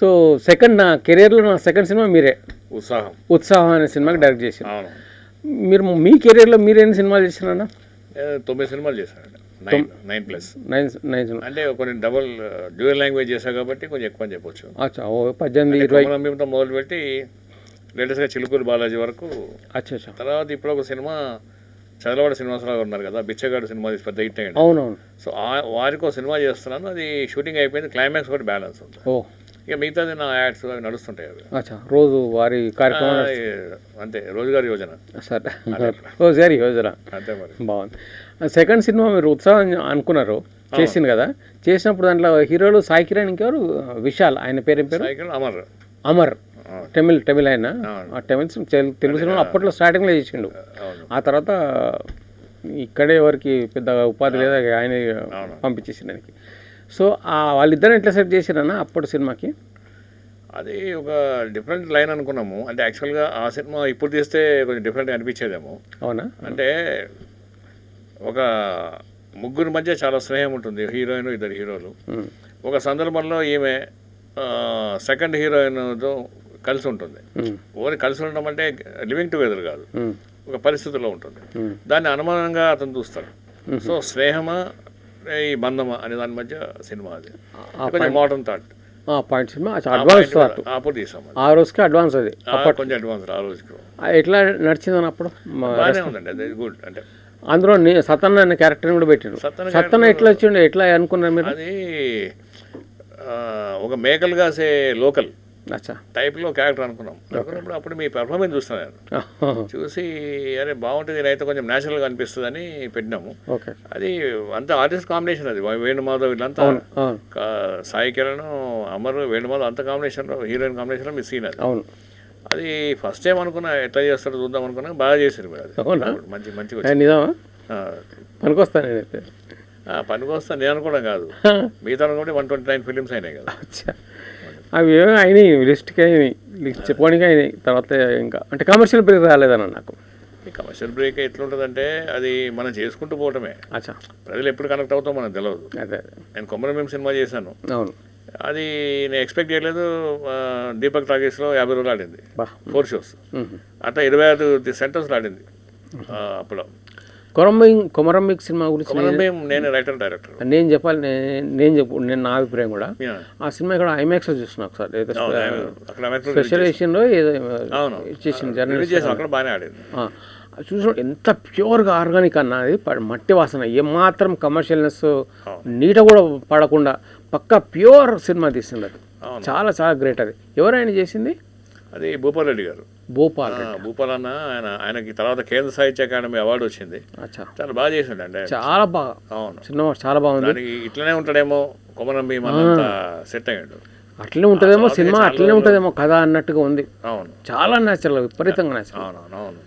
So నా కెరియర్లో నా సెకండ్ సినిమా మీరే. ఉత్సాహం అనే సినిమాకి డైరెక్ట్ చేశారు. మీరు మీ కెరియర్లో మీరు ఎన్ని సినిమాలు చేశారన్నా? 9 సినిమాలు చేశాను. 9+9 అంటే కొన్ని డబుల్ డ్యూయల్ లాంగ్వేజ్ చేశాను కాబట్టి కొంచెం ఎక్కువ అని చెప్పొచ్చు. 18-20 మొదలుపెట్టి లేటెస్ట్గా చిలుకూరు బాలాజీ వరకు. తర్వాత ఇప్పుడు ఒక సినిమా చదలవాడ శ్రీనివాసరావు ఉన్నారు కదా, బిచ్చగాడు సినిమా పెద్ద హిట్ అయ్యింది. అవునవును. సో వారికి ఒక సినిమా చేస్తున్నాను, అది షూటింగ్ అయిపోయింది, క్లైమాక్స్ కూడా బ్యాలెన్స్ ఉంది. ఇక మిగతాది నా యాడ్స్ అవి నడుస్తుంటాయి. అవి రోజు వారి కార్యక్రమం అంతే, రోజుగారి యోజన. సరే, రోజుగారి యోజన అంతే. మరి బాగుంది. సెకండ్ సినిమా మీరు ఉత్సాహం అనుకున్నారు, చేసింది కదా. చేసినప్పుడు దాంట్లో హీరోలు సాయి కిరణ్, ఇంకెవరు, విశాల్, ఆయన పేరు అమర్ తమిళ్ ఆయన. తెలుగు సినిమా అప్పట్లో స్టార్టింగ్లో చేసిండు. ఆ తర్వాత ఇక్కడే ఎవరికి పెద్ద ఉపాధి లేదా ఆయన పంపించేసిండు ఆయనకి. సో వాళ్ళిద్దరు ఎట్లా సెట్ చేశారన్నా అప్పటి సినిమాకి? అది ఒక డిఫరెంట్ లైన్ అనుకున్నాము. అంటే యాక్చువల్గా ఆ సినిమా ఇప్పుడు తీస్తే కొంచెం డిఫరెంట్గా అనిపించేదేమో. అవునా? అంటే ఒక ముగ్గురు మధ్య చాలా స్నేహం ఉంటుంది, హీరోయిన్, ఇద్దరు హీరోలు. ఒక సందర్భంలో ఈమె సెకండ్ హీరోయిన్తో కలిసి ఉంటుంది. ఓన్లీ కలిసి ఉండడం అంటే లివింగ్ టుగెదర్ కాదు, ఒక పరిస్థితిలో ఉంటుంది. దాన్ని అనుమానంగా అతను చూస్తాడు. సో స్నేహమా ఈ బంధమా అనే దాని మధ్య సినిమా. అది కొంచెం modern thought point cinema. Advance అప్పుడు తీసాం. ఆ రోజుకి అడ్వాన్స్, అది కొంచెం అడ్వాన్స్. ఆ రోజుకి ఎట్లా నడిచిందని అప్పుడు బాగానే ఉందండి. అది గుడ్. అంటే అందులో సతన్న అనే క్యారెక్టర్ కూడా పెట్టారు. సతన్న ఎట్లా వచ్చిండు, ఎట్లా అనుకున్నారు మీరు? అది ఒక మేకలు కాసే లోకల్ టైప్లో క్యారెక్టర్ అనుకున్నాం. అనుకున్నప్పుడు అప్పుడు మీ పెర్ఫార్మెన్స్ చూస్తాను నేను, చూసి అరే బాగుంటుంది, నేనైతే కొంచెం న్యాచురల్గా అనిపిస్తుంది అని పెట్టినాము. అది అంత ఆర్టిస్ట్ కాంబినేషన్, అది వేణుమాధవ్ వీళ్ళంతా, సాయి కిరణ్, అమర్, వేణుమాధవ్ అంత కాంబినేషన్లో, హీరోయిన్ కాంబినేషన్లో మీ సీన్ అది. అది ఫస్ట్ టైం అనుకున్నా, ఎట్లా చేస్తారో చూద్దాం అనుకున్నా, బాగా చేశారు మీరు. అది మంచిగా పనికొస్తాను పనికొస్తాను నేను అనుకోవడం కాదు, మిగతా కూడా 129 ఫిలిమ్స్ అయినాయి కదా. అవి ఏమో అయినాయి, లిస్ట్కి అయినాయి, లిస్ట్ చెప్పుకోవడానికి అయినాయి. తర్వాత ఇంకా అంటే కమర్షియల్ బ్రేక్ రాలేదన్న నాకు. కమర్షియల్ బ్రేక్ ఎట్లుంటుందంటే అది మనం చేసుకుంటూ పోవటమే. ప్రజలు ఎప్పుడు కనెక్ట్ అవుతామో మనకు తెలియదు. నేను కొమరం సినిమా చేశాను, అది నేను ఎక్స్పెక్ట్ చేయలేదు. దీపక్ టాకీస్లో 50 రోజులు ఆడింది, 4 షోస్. అట్లా 25 సెంటర్స్లో ఆడింది. అప్పుడు కొమరం సినిమా గురించి నేను రైటర్ డైరెక్టర్. నేను చెప్పాలి, నేను నా అభిప్రాయం కూడా, ఆ సినిమా ఇక్కడ ఐమాక్స్లో చూస్తున్నా ఒకసారి, ఏదో స్పెషలైజేషన్లో ఏదో చేసింది జర్నలిస్ట్, అక్కడ బాగానే ఆడింది. చూసిన ఎంత ప్యూర్గా ఆర్గానిక్ అన్న, అది మట్టి వాసన, ఏమాత్రం కమర్షియల్నెస్ నీట కూడా పడకుండా పక్కా ప్యూర్ సినిమా తీసింది. అది చాలా చాలా గ్రేట్. అది ఎవరైనా చేసింది? అది భూపాల్ రెడ్డి గారు. భూపాల్ అన్న, ఆయనకి తర్వాత కేంద్ర సాహిత్య అకాడమీ అవార్డు వచ్చింది. చాలా బాగా చేసిండు అంటే, చాలా బాగా. అవును, సినిమా చాలా బాగుంది. దానికి ఇట్లనే ఉంటాడేమో కొమరం భీమ్ అంతా సెట్ అయ్యాడు, అట్లనే ఉంటుందేమో సినిమా, అట్లనే ఉంటుందేమో కథ అన్నట్టుగా ఉంది. అవును, చాలా న్యాచురల్, విపరీతంగా న్యాచురల్. అవును.